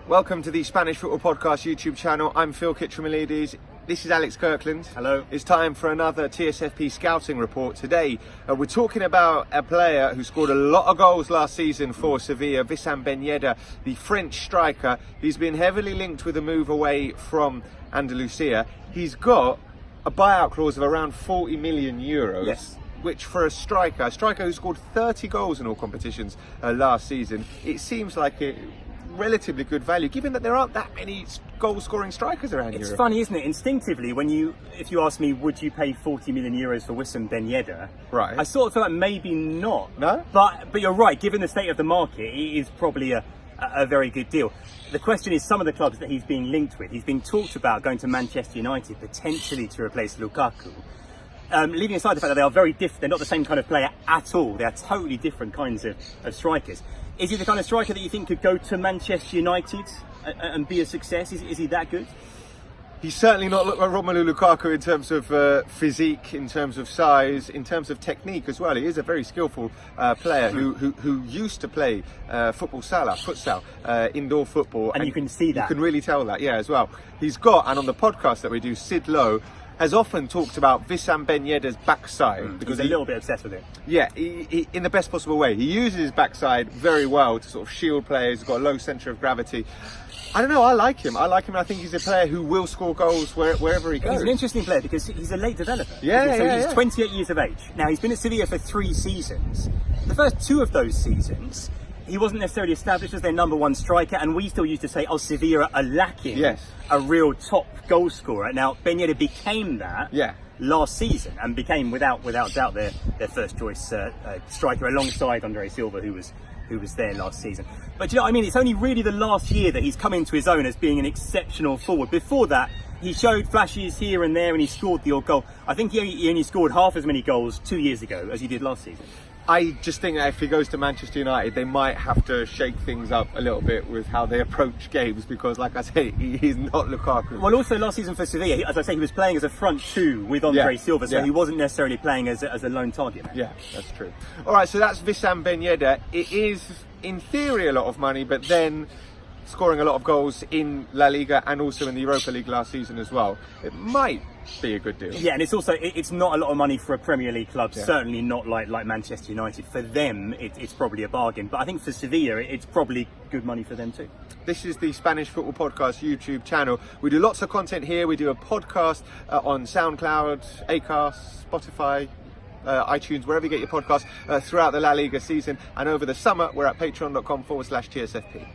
Welcome to the Spanish Football Podcast YouTube channel. I'm Phil Kitromilides. This is Alex Kirkland. Hello. It's time for another TSFP scouting report. Today, we're talking about a player who scored a lot of goals last season for Sevilla, Wissam Ben Yedder, the French striker. He's been heavily linked with a move away from Andalusia. He's got a buyout clause of around 40 million euros. Yes. Which for a striker who scored 30 goals in all competitions last season, it seems like a relatively good value, given that there aren't that many goal-scoring strikers around Europe. It's funny, isn't it? Instinctively, if you ask me, would you pay 40 million euros for Wissam Ben Yedder? Right. I sort of feel like maybe not. No? But you're right. Given the state of the market, it is probably a very good deal. The question is some of the clubs that he's being linked with. He's been talked about going to Manchester United, potentially to replace Lukaku. Leaving aside the fact that they are very different, they're not the same kind of player at all. They are totally different kinds of strikers. Is he the kind of striker that you think could go to Manchester United and be a success? Is he that good? He's certainly not Romelu Lukaku in terms of physique, in terms of size, in terms of technique as well. He is a very skillful player who used to play futsal, indoor football. And you can see that. You can really tell that, yeah, as well. He's got, and on the podcast that we do, Sid Lowe has often talked about Wissam Ben Yedder's backside. Because he's a little bit obsessed with it. Yeah, he, in the best possible way. He uses his backside very well to sort of shield players. He's got a low centre of gravity. I don't know, I like him. And I think he's a player who will score goals wherever he goes. He's an interesting player because he's a late developer. He's 28 years of age. Now, he's been at Sevilla for 3 seasons. The first 2 of those seasons, he wasn't necessarily established as their number one striker, and we still used to say, Sevilla are lacking a real top goal scorer. Now, Ben Yedder became that last season and became, without doubt, their first choice striker alongside Andre Silva, who was there last season. But you know what I mean? It's only really the last year that he's come into his own as being an exceptional forward. Before that, he showed flashes here and there and he scored the odd goal. I think he only scored half as many goals 2 years ago as he did last season. I just think that if he goes to Manchester United, they might have to shake things up a little bit with how they approach games because, like I say, he's not Lukaku. Well, also last season for Sevilla, as I say, he was playing as a front 2 with Andre Silva, so he wasn't necessarily playing as a lone target man. Yeah, that's true. All right, so that's Wissam Ben Yedder. It is, in theory, a lot of money, but then scoring a lot of goals in La Liga and also in the Europa League last season as well. It might be a good deal. Yeah, and it's not a lot of money for a Premier League club, certainly not like Manchester United. For them, it's probably a bargain, but I think for Sevilla, it's probably good money for them too. This is the Spanish Football Podcast YouTube channel. We do lots of content here. We do a podcast on SoundCloud, Acast, Spotify, iTunes, wherever you get your podcasts throughout the La Liga season. And over the summer, we're at patreon.com/TSFP.